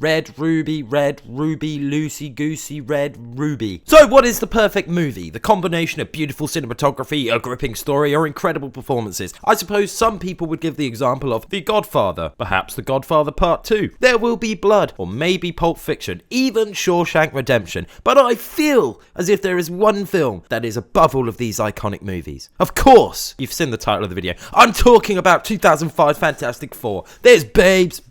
Red Ruby, loosey goosey, red ruby. So what is the perfect movie? The combination of beautiful cinematography, a gripping story, or incredible performances? I suppose some people would give the example of The Godfather, perhaps The Godfather Part 2, There Will Be Blood, or maybe Pulp Fiction, even Shawshank Redemption. But I feel as if there is one film that is above all of these iconic movies. Of course, you've seen the title of the video. I'm talking about 2005 Fantastic Four. There's babes,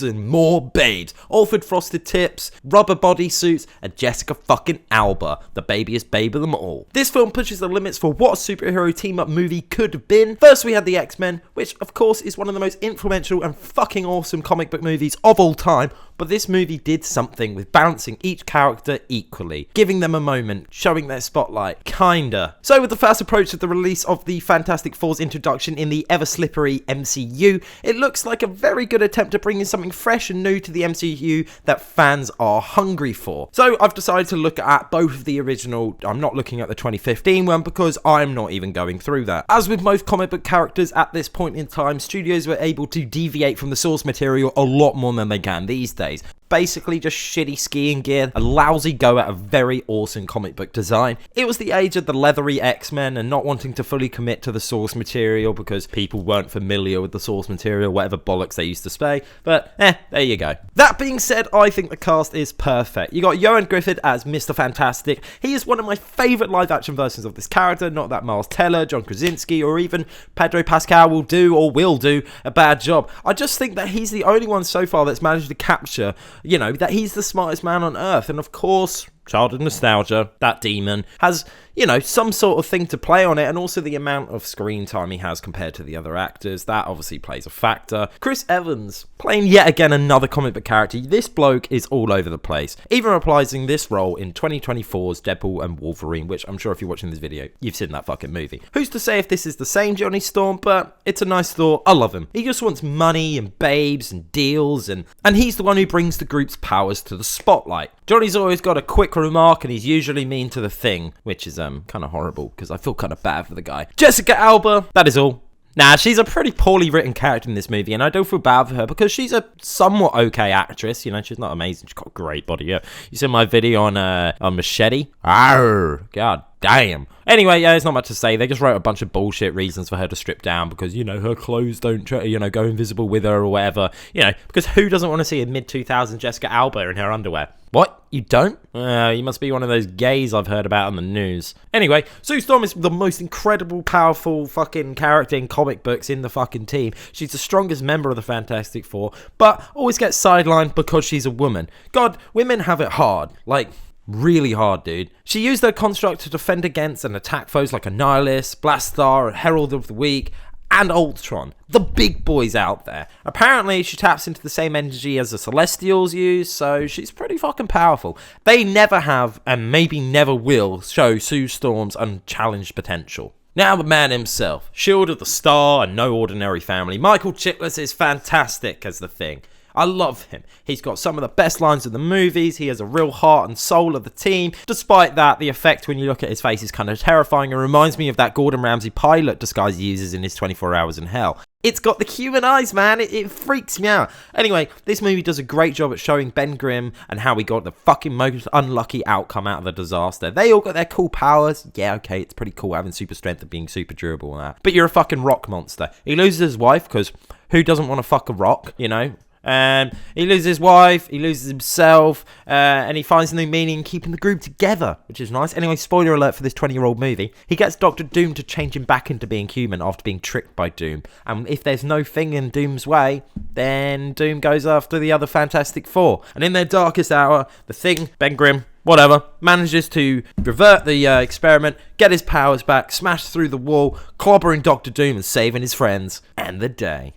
and more babes. Alfred Frosted Tips, rubber bodysuits, and Jessica fucking Alba, the babiest babe of them all. This film pushes the limits for what a superhero team-up movie could have been. First, we had the X-Men, which of course is one of the most influential and fucking awesome comic book movies of all time. But this movie did something with balancing each character equally, giving them a moment, showing their spotlight, kinda. So with the first approach of the release of the Fantastic Four's introduction in the ever-slippery MCU, it looks like a very good attempt to bring in something fresh and new to the MCU that fans are hungry for. So I've decided to look at both of the original. I'm not looking at the 2015 one because I'm not even going through that. As with most comic book characters at this point in time, studios were able to deviate from the source material a lot more than they can these days. Basically just shitty skiing gear, a lousy go at a very awesome comic book design. It was the age of the leathery X-Men and not wanting to fully commit to the source material because people weren't familiar with the source material, whatever bollocks they used to say. But there you go. That being said, I think the cast is perfect. You got Ioan Gruffudd as Mr. Fantastic. He is one of my favourite live action versions of this character. Not that Miles Teller, John Krasinski, or even Pedro Pascal will do a bad job. I just think that he's the only one so far that's managed to capture, you know, that he's the smartest man on earth. And of course, childhood nostalgia, that demon, has, you know, some sort of thing to play on it, and also the amount of screen time he has compared to the other actors, that obviously plays a factor. Chris Evans, playing yet again another comic book character. This bloke is all over the place, even reprising this role in 2024's Deadpool and Wolverine, which I'm sure if you're watching this video, you've seen that fucking movie. Who's to say if this is the same Johnny Storm, but it's a nice thought. I love him. He just wants money and babes and deals, and he's the one who brings the group's powers to the spotlight. Johnny's always got a quick remark, and he's usually mean to the Thing, which is kind of horrible because I feel kind of bad for the guy. Jessica Alba, that is all. Nah, she's a pretty poorly written character in this movie, and I don't feel bad for her because she's a somewhat okay actress. You know, she's not amazing. She's got a great body. Yeah, you saw my video on Machete. Arr, god damn. Anyway, yeah, there's not much to say. They just wrote a bunch of bullshit reasons for her to strip down because, you know, her clothes don't, go invisible with her or whatever. You know, because who doesn't want to see a mid-2000s Jessica Alba in her underwear? What? You don't? You must be one of those gays I've heard about on the news. Anyway, Sue Storm is the most incredible, powerful fucking character in comic books in the fucking team. She's the strongest member of the Fantastic Four, but always gets sidelined because she's a woman. God, women have it hard. Like, really hard, dude. She used her construct to defend against and attack foes like Annihilus, Blastar, Herald of the Weak, and Ultron, the big boys out there. Apparently, she taps into the same energy as the Celestials use, so she's pretty fucking powerful. They never have, and maybe never will, show Sue Storm's unchallenged potential. Now the man himself, Shield of the Star and no ordinary family, Michael Chiklis is fantastic as the Thing. I love him. He's got some of the best lines of the movies. He has a real heart and soul of the team. Despite that, the effect when you look at his face is kind of terrifying and reminds me of that Gordon Ramsay pilot disguise he uses in his 24 Hours in Hell. It's got the human eyes, man. It freaks me out. Anyway, this movie does a great job at showing Ben Grimm and how he got the fucking most unlucky outcome out of the disaster. They all got their cool powers. Yeah, okay, it's pretty cool having super strength and being super durable and that. But you're a fucking rock monster. He loses his wife because who doesn't want to fuck a rock, you know? He loses his wife, he loses himself, and he finds new meaning in keeping the group together, which is nice. Anyway, spoiler alert for this 20-year-old movie. He gets Dr. Doom to change him back into being human after being tricked by Doom. And if there's no Thing in Doom's way, then Doom goes after the other Fantastic Four. And in their darkest hour, the Thing, Ben Grimm, whatever, manages to revert the experiment, get his powers back, smash through the wall, clobbering Dr. Doom and saving his friends and the day.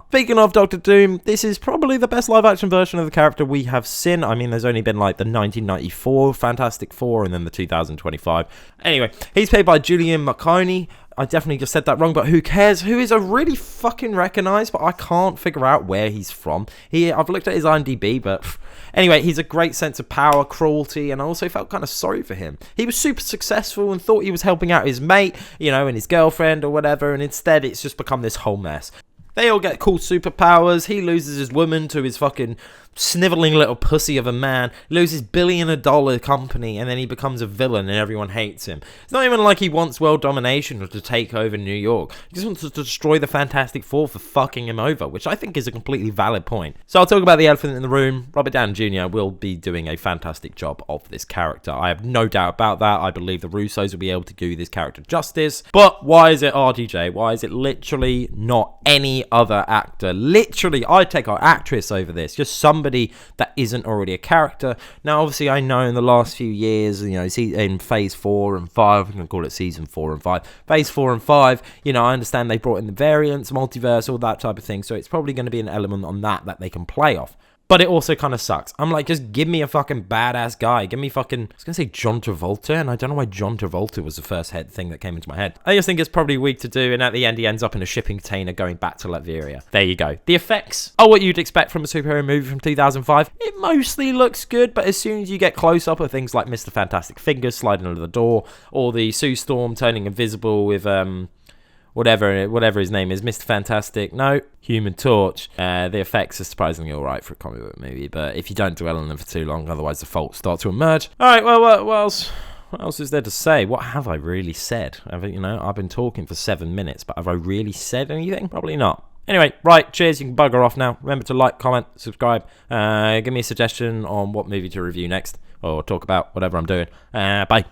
Speaking of Dr. Doom, this is probably the best live-action version of the character we have seen. I mean, there's only been like the 1994 Fantastic Four and then the 2025. Anyway, he's played by Julian McConaughey. I definitely just said that wrong, but who cares? Who is a really fucking recognised, but I can't figure out where he's from. I've looked at his IMDb, but anyway, he's a great sense of power, cruelty, and I also felt kind of sorry for him. He was super successful and thought he was helping out his mate, you know, and his girlfriend or whatever, and instead it's just become this whole mess. They all get cool superpowers. He loses his woman to his fucking sniveling little pussy of a man, loses $1 billion company, and then he becomes a villain and everyone hates him. It's not even like he wants world domination or to take over New York. He just wants to destroy the Fantastic Four for fucking him over, which I think is a completely valid point. So I'll talk about the elephant in the room. Robert Downey Jr. will be doing a fantastic job of this character. I have no doubt about that. I believe the Russos will be able to do this character justice. But why is it RDJ? Why is it literally not any other actor? Literally, I'd take our actress over this. Just somebody that isn't already a character. Now, obviously, I know in the last few years, you know, in phase 4 and 5, I'm going to call it season 4 and 5, phase 4 and 5, you know, I understand they brought in the variants, multiverse, all that type of thing, so it's probably going to be an element on that they can play off. But it also kind of sucks. I'm like, just give me a fucking badass guy. Give me fucking, I was going to say John Travolta, and I don't know why John Travolta was the first thing that came into my head. I just think it's probably weak to do, and at the end he ends up in a shipping container going back to Latveria. There you go. The effects are what you'd expect from a superhero movie from 2005. It mostly looks good, but as soon as you get close up with things like Mr. Fantastic Fingers sliding under the door, or the Sue Storm turning invisible with, whatever his name is, Mr. Fantastic, no, Human Torch. The effects are surprisingly alright for a comic book movie, but if you don't dwell on them for too long, otherwise the faults start to emerge. Alright, well, what else is there to say? What have I really said? I've been talking for 7 minutes, but have I really said anything? Probably not. Anyway, right, cheers, you can bugger off now. Remember to like, comment, subscribe. Give me a suggestion on what movie to review next, or talk about, whatever I'm doing. Bye.